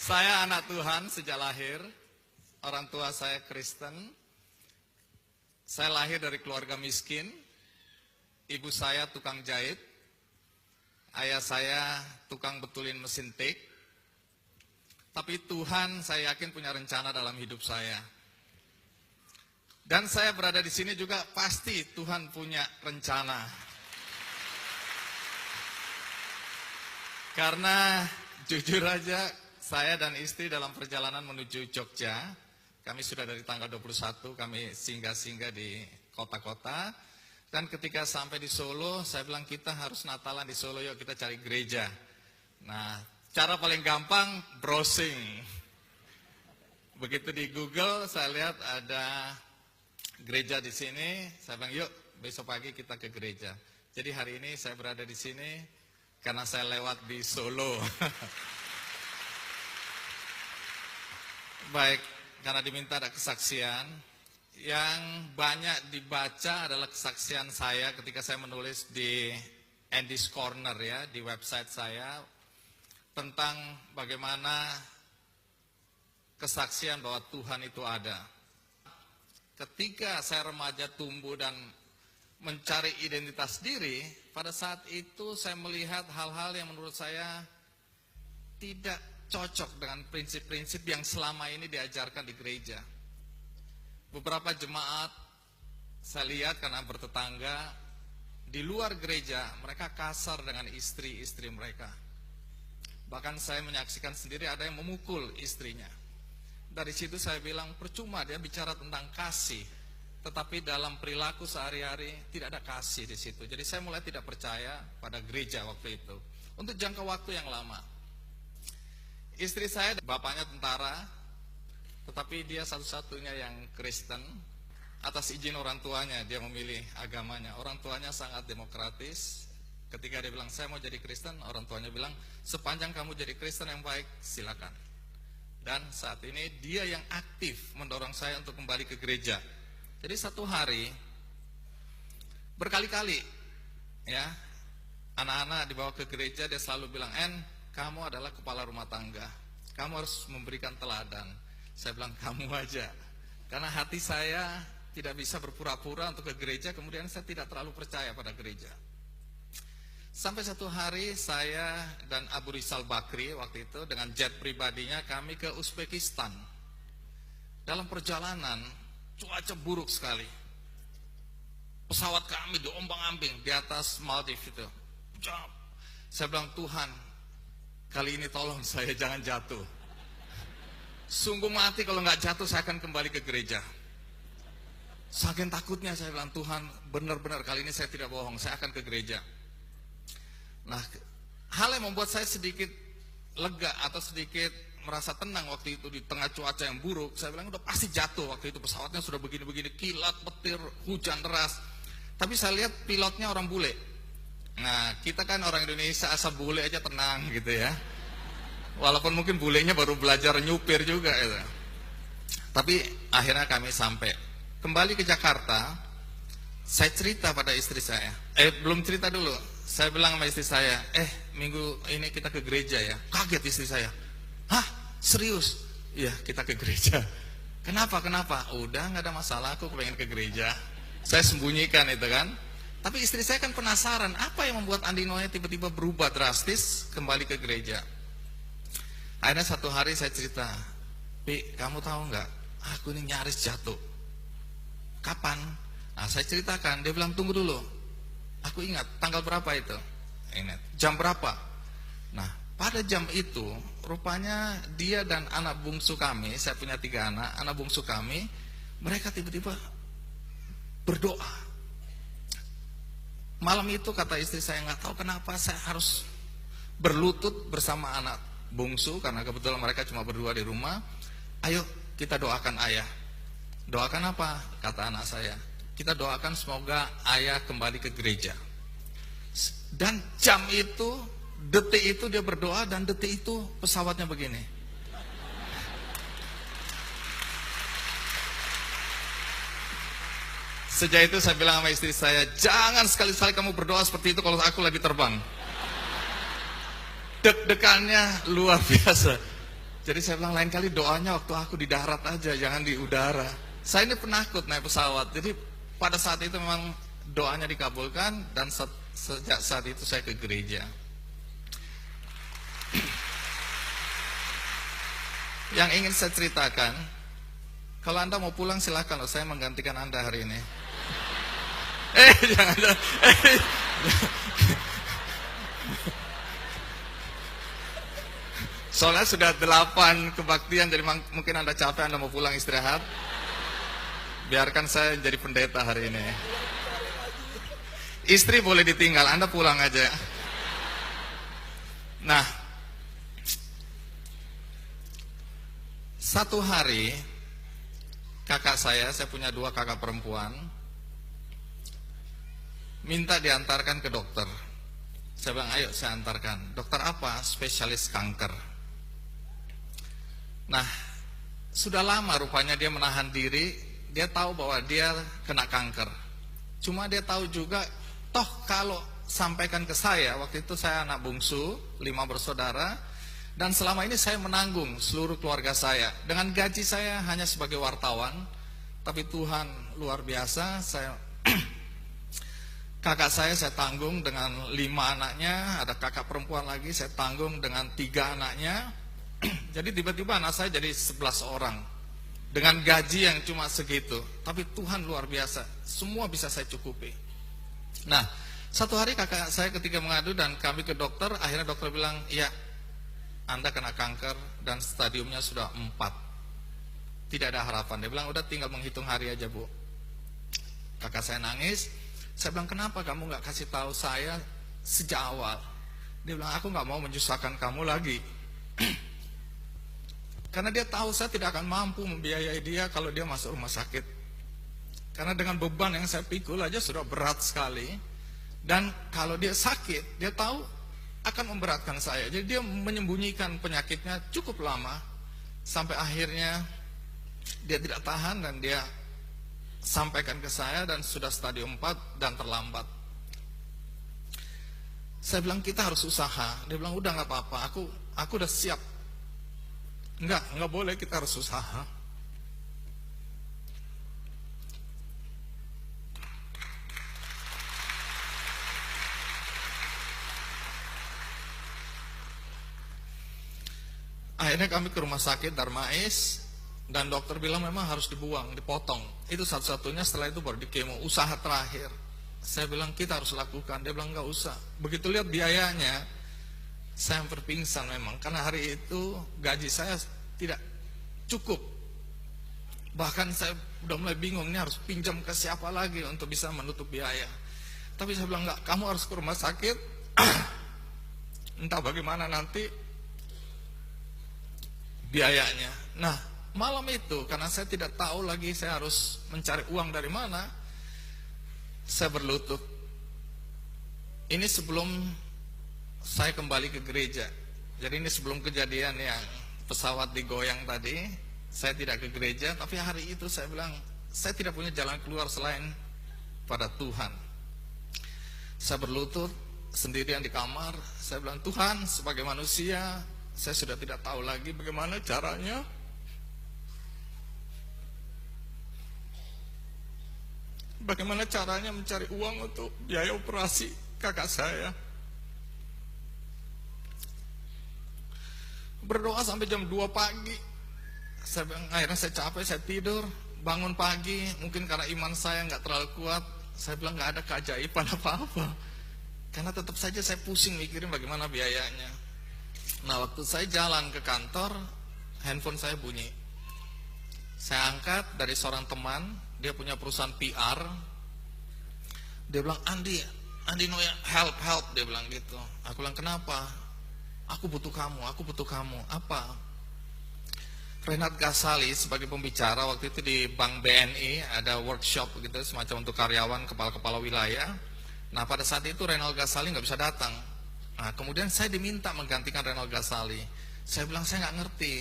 Saya anak Tuhan sejak lahir. Orang tua saya Kristen. Saya lahir dari keluarga miskin. Ibu saya tukang jahit. Ayah saya tukang betulin mesin tik. Tapi Tuhan saya yakin punya rencana dalam hidup saya. Dan saya berada di sini juga pasti Tuhan punya rencana. Karena jujur aja saya dan istri dalam perjalanan menuju Jogja, kami sudah dari tanggal 21, kami singgah-singgah di kota-kota. Dan ketika sampai di Solo, saya bilang kita harus Natalan di Solo, yuk kita cari gereja. Nah, cara paling gampang, browsing. Begitu di Google, saya lihat ada gereja di sini, saya bilang yuk besok pagi kita ke gereja. Jadi hari ini saya berada di sini karena saya lewat di Solo. Baik, karena diminta ada kesaksian. Yang banyak dibaca adalah kesaksian saya ketika saya menulis di Andy's Corner ya, di website saya, tentang bagaimana kesaksian bahwa Tuhan itu ada. Ketika saya remaja tumbuh dan mencari identitas diri, pada saat itu saya melihat hal-hal yang menurut saya tidak cocok dengan prinsip-prinsip yang selama ini diajarkan di gereja. Beberapa jemaat saya lihat karena bertetangga di luar gereja, mereka kasar dengan istri-istri mereka. Bahkan saya menyaksikan sendiri ada yang memukul istrinya. Dari situ saya bilang percuma dia bicara tentang kasih, tetapi dalam perilaku sehari-hari tidak ada kasih di situ. Jadi saya mulai tidak percaya pada gereja waktu itu untuk jangka waktu yang lama. Istri saya bapaknya tentara, tetapi dia satu-satunya yang Kristen. Atas izin orang tuanya dia memilih agamanya. Orang tuanya sangat demokratis. Ketika dia bilang saya mau jadi Kristen, orang tuanya bilang sepanjang kamu jadi Kristen yang baik silakan. Dan saat ini dia yang aktif mendorong saya untuk kembali ke gereja. Jadi satu hari berkali-kali ya anak-anak dibawa ke gereja, dia selalu bilang, kamu adalah kepala rumah tangga, kamu harus memberikan teladan. Saya bilang kamu aja, karena hati saya tidak bisa berpura-pura untuk ke gereja, kemudian saya tidak terlalu percaya pada gereja. Sampai satu hari saya dan Abu Rizal Bakri waktu itu dengan jet pribadinya kami ke Uzbekistan. Dalam perjalanan cuaca buruk sekali. Pesawat kami diombang-ambing di atas Maldives itu. Saya bilang Tuhan, kali ini tolong saya jangan jatuh. Sungguh mati kalau nggak jatuh saya akan kembali ke gereja. Saking takutnya saya bilang Tuhan benar-benar kali ini saya tidak bohong, saya akan ke gereja. Nah, hal yang membuat saya sedikit lega atau sedikit merasa tenang waktu itu di tengah cuaca yang buruk, saya bilang udah pasti jatuh waktu itu, pesawatnya sudah begini-begini, kilat, petir, hujan deras. Tapi saya lihat pilotnya orang bule. Nah, kita kan orang Indonesia asal bule aja tenang gitu ya. Walaupun mungkin bulenya baru belajar nyupir juga gitu. Tapi akhirnya kami sampai. Kembali ke Jakarta, saya cerita pada istri saya. Belum cerita dulu. Saya bilang sama istri saya, minggu ini kita ke gereja ya. Kaget istri saya. Hah? Serius? Iya, kita ke gereja. Kenapa? Udah nggak ada masalah, aku pengen ke gereja. Saya sembunyikan itu kan. Tapi istri saya kan penasaran, apa yang membuat Andinonya tiba-tiba berubah drastis kembali ke gereja. Akhirnya satu hari saya cerita, Pi, kamu tahu nggak? Aku ini nyaris jatuh. Kapan? Nah, saya ceritakan, dia bilang tunggu dulu. Aku ingat tanggal berapa itu? Ingat. Jam berapa? Nah, pada jam itu rupanya dia dan anak bungsu kami, saya punya 3 anak bungsu kami, mereka tiba-tiba berdoa. Malam itu kata istri saya, nggak tahu kenapa saya harus berlutut bersama anak bungsu karena kebetulan mereka cuma berdua di rumah. Ayo kita doakan ayah. Doakan apa? Kata anak saya. Kita doakan semoga ayah kembali ke gereja. Dan jam itu, detik itu dia berdoa dan detik itu pesawatnya begini. Sejak itu saya bilang sama istri saya, jangan sekali-sekali kamu berdoa seperti itu kalau aku lagi terbang. Deg-degannya luar biasa. Jadi saya bilang lain kali doanya waktu aku di darat aja, jangan di udara. Saya ini penakut naik pesawat. Jadi pada saat itu memang doanya dikabulkan dan sejak saat itu saya ke gereja. Yang ingin saya ceritakan, kalau Anda mau pulang silakan loh, saya menggantikan Anda hari ini. Jangan. Soalnya sudah 8 kebaktian, jadi mungkin Anda capek, Anda mau pulang istirahat. Biarkan saya jadi pendeta hari ini. Istri boleh ditinggal, Anda pulang aja. Nah, satu hari kakak saya punya 2 kakak perempuan, minta diantarkan ke dokter. Saya bilang, ayo saya antarkan. Dokter apa? Spesialis kanker. Nah, sudah lama rupanya dia menahan diri. Dia tahu bahwa dia kena kanker. Cuma dia tahu juga, toh kalau sampaikan ke saya, waktu itu saya anak bungsu, 5 bersaudara, dan selama ini saya menanggung seluruh keluarga saya. Dengan gaji saya hanya sebagai wartawan, tapi Tuhan luar biasa. Kakak saya tanggung dengan 5 anaknya, ada kakak perempuan lagi saya tanggung dengan 3 anaknya. Jadi tiba-tiba anak saya jadi 11 orang dengan gaji yang cuma segitu. Tapi Tuhan luar biasa, semua bisa saya cukupi. Nah, satu hari kakak saya ketika mengadu dan kami ke dokter, akhirnya dokter bilang, ya Anda kena kanker dan stadiumnya sudah 4. Tidak ada harapan. Dia bilang, udah tinggal menghitung hari aja Bu. Kakak saya nangis. Saya bilang, kenapa kamu gak kasih tahu saya sejak awal? Dia bilang, aku gak mau menyusahkan kamu lagi. Karena dia tahu saya tidak akan mampu membiayai dia kalau dia masuk rumah sakit. Karena dengan beban yang saya pikul aja sudah berat sekali. Dan kalau dia sakit, dia tahu akan memberatkan saya. Jadi dia menyembunyikan penyakitnya cukup lama. Sampai akhirnya dia tidak tahan dan dia sampaikan ke saya dan sudah stadium 4 dan terlambat. Saya bilang kita harus usaha. Dia bilang udah gak apa-apa, aku udah siap. Enggak boleh, kita harus usaha. Akhirnya kami ke rumah sakit Darmais dan dokter bilang memang harus dibuang, dipotong. Itu satu-satunya, setelah itu baru dikemo, usaha terakhir. Saya bilang kita harus lakukan, dia bilang enggak usah. Begitu lihat biayanya, saya hampir pingsan memang, karena hari itu gaji saya tidak cukup. Bahkan saya udah mulai bingung, ini harus pinjam ke siapa lagi untuk bisa menutup biaya. Tapi saya bilang enggak, kamu harus ke rumah sakit. Entah bagaimana nanti biayanya. Nah, malam itu karena saya tidak tahu lagi saya harus mencari uang dari mana, saya berlutut. Ini sebelum saya kembali ke gereja. Jadi ini sebelum kejadian yang pesawat digoyang tadi, saya tidak ke gereja. Tapi hari itu saya bilang, saya tidak punya jalan keluar selain pada Tuhan. Saya berlutut sendirian di kamar. Saya bilang, Tuhan, sebagai manusia saya sudah tidak tahu lagi bagaimana caranya. Bagaimana caranya mencari uang untuk biaya operasi kakak saya. Berdoa sampai jam 2 pagi. Akhirnya saya capek, saya tidur. Bangun pagi, mungkin karena iman saya nggak terlalu kuat, saya bilang nggak ada keajaiban apa-apa. Karena tetap saja saya pusing mikirin bagaimana biayanya. Nah, waktu saya jalan ke kantor, handphone saya bunyi. Saya angkat, dari seorang teman, dia punya perusahaan PR. Dia bilang, Andi Noya, help, dia bilang gitu. Aku bilang, kenapa? Aku butuh kamu. Apa? Renat Gasali sebagai pembicara waktu itu di Bank BNI, ada workshop gitu, semacam untuk karyawan, kepala-kepala wilayah. Nah, pada saat itu Renal Gasali nggak bisa datang. Nah, kemudian saya diminta menggantikan Renal Gasali. Saya bilang, saya nggak ngerti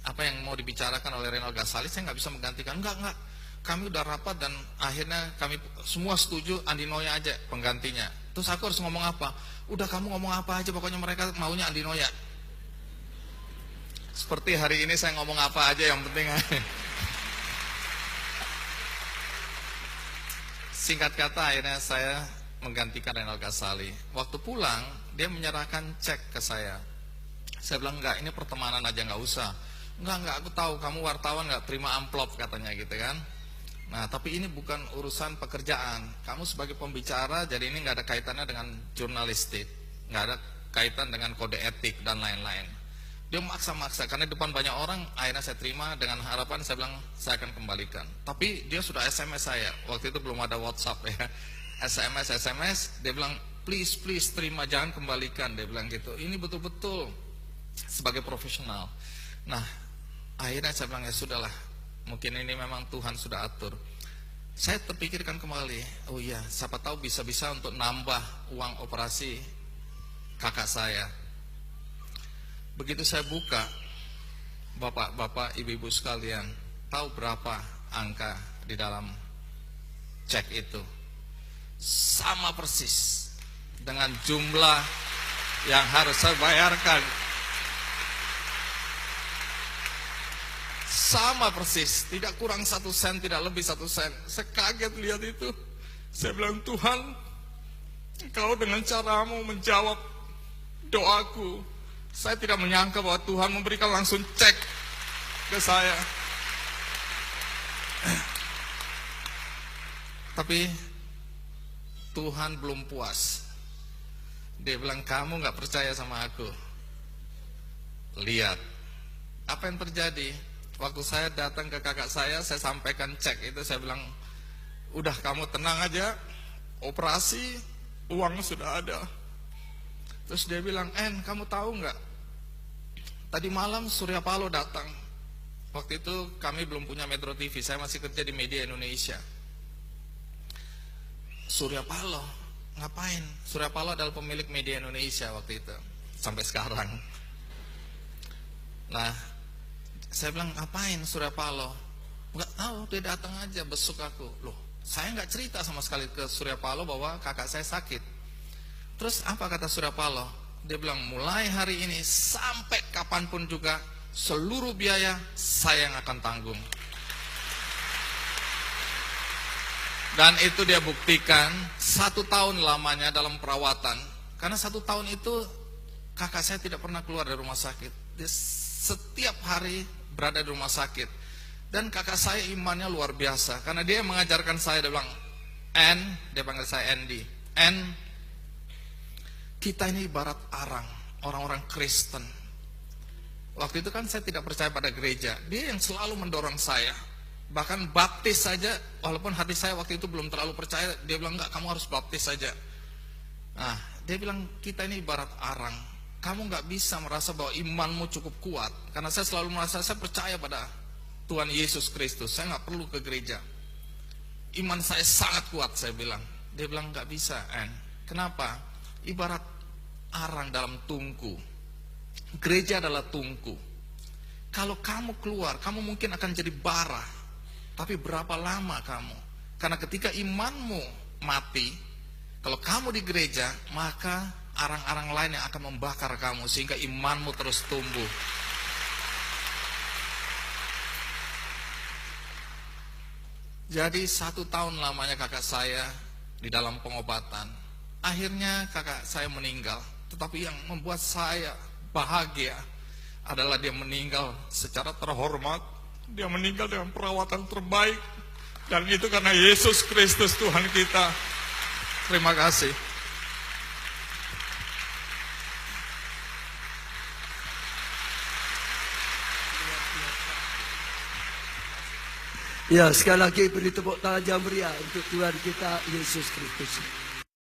apa yang mau dibicarakan oleh Renal Gasali, saya nggak bisa menggantikan. Enggak. Kami udah rapat dan akhirnya kami semua setuju Andi Noya aja penggantinya. Terus aku harus ngomong apa? Udah kamu ngomong apa aja, pokoknya mereka maunya Andi Noya. Seperti hari ini saya ngomong apa aja yang penting. Singkat kata akhirnya saya menggantikan Renal Kasali. Waktu pulang dia menyerahkan cek ke saya. Saya bilang enggak, ini pertemanan aja, nggak usah. Enggak, aku tahu kamu wartawan nggak terima amplop katanya gitu kan. Nah tapi ini bukan urusan pekerjaan. Kamu sebagai pembicara, jadi ini nggak ada kaitannya dengan jurnalistik, nggak ada kaitan dengan kode etik dan lain-lain. Dia maksa-maksa karena di depan banyak orang. Akhirnya saya terima dengan harapan, saya bilang saya akan kembalikan. Tapi dia sudah SMS saya, waktu itu belum ada WhatsApp ya. SMS, dia bilang please terima, jangan kembalikan. Dia bilang gitu, ini betul-betul sebagai profesional. Nah akhirnya saya bilang ya sudahlah, mungkin ini memang Tuhan sudah atur. Saya terpikirkan kembali, oh iya, siapa tahu bisa-bisa untuk nambah uang operasi kakak saya. Begitu saya buka, bapak-bapak, ibu-ibu sekalian, tahu berapa angka di dalam cek itu? Sama persis dengan jumlah yang harus saya bayarkan. Sama persis, tidak kurang 1 sen, tidak lebih 1 sen. Saya kaget lihat itu. Saya bilang, Tuhan, Engkau dengan caramu menjawab doaku. Saya tidak menyangka bahwa Tuhan memberikan langsung cek ke saya. Tapi Tuhan belum puas. Dia bilang, kamu gak percaya sama aku. Lihat apa yang terjadi. Waktu saya datang ke kakak saya sampaikan cek itu. Saya bilang, udah kamu tenang aja, operasi, uang sudah ada. Terus dia bilang, kamu tahu nggak? Tadi malam Surya Paloh datang. Waktu itu kami belum punya Metro TV, saya masih kerja di Media Indonesia. Surya Paloh, ngapain? Surya Paloh adalah pemilik Media Indonesia waktu itu, sampai sekarang. Nah, saya bilang, ngapain Surya Paloh? Nggak tahu, dia datang aja besuk aku. Loh, saya nggak cerita sama sekali ke Surya Paloh bahwa kakak saya sakit. Terus apa kata Surya Paloh? Dia bilang, mulai hari ini sampai kapanpun juga seluruh biaya saya yang akan tanggung. Dan itu dia buktikan 1 tahun lamanya dalam perawatan. Karena 1 tahun itu kakak saya tidak pernah keluar dari rumah sakit. Dia setiap hari berada di rumah sakit. Dan kakak saya imannya luar biasa. Karena dia mengajarkan saya, dia bilang, dia panggil saya Andy. Kita ini ibarat arang, orang-orang Kristen. Waktu itu kan saya tidak percaya pada gereja. Dia yang selalu mendorong saya. Bahkan baptis saja, walaupun hati saya waktu itu belum terlalu percaya, dia bilang, enggak, kamu harus baptis saja. Nah, dia bilang, kita ini ibarat arang. Kamu enggak bisa merasa bahwa imanmu cukup kuat. Karena saya selalu merasa, saya percaya pada Tuhan Yesus Kristus. Saya enggak perlu ke gereja. Iman saya sangat kuat, saya bilang. Dia bilang, enggak bisa, Kenapa? Ibarat arang dalam tungku. Gereja adalah tungku. Kalau kamu keluar, kamu mungkin akan jadi bara. Tapi berapa lama kamu? Karena ketika imanmu mati, kalau kamu di gereja, maka arang-arang lain yang akan membakar kamu sehingga imanmu terus tumbuh. Jadi 1 tahun lamanya kakak saya di dalam pengobatan. Akhirnya kakak saya meninggal. Tetapi yang membuat saya bahagia adalah dia meninggal secara terhormat. Dia meninggal dengan perawatan terbaik. Dan itu karena Yesus Kristus Tuhan kita. Terima kasih. Ya, sekali lagi beri tepuk tangan yang meriah untuk Tuhan kita Yesus Kristus.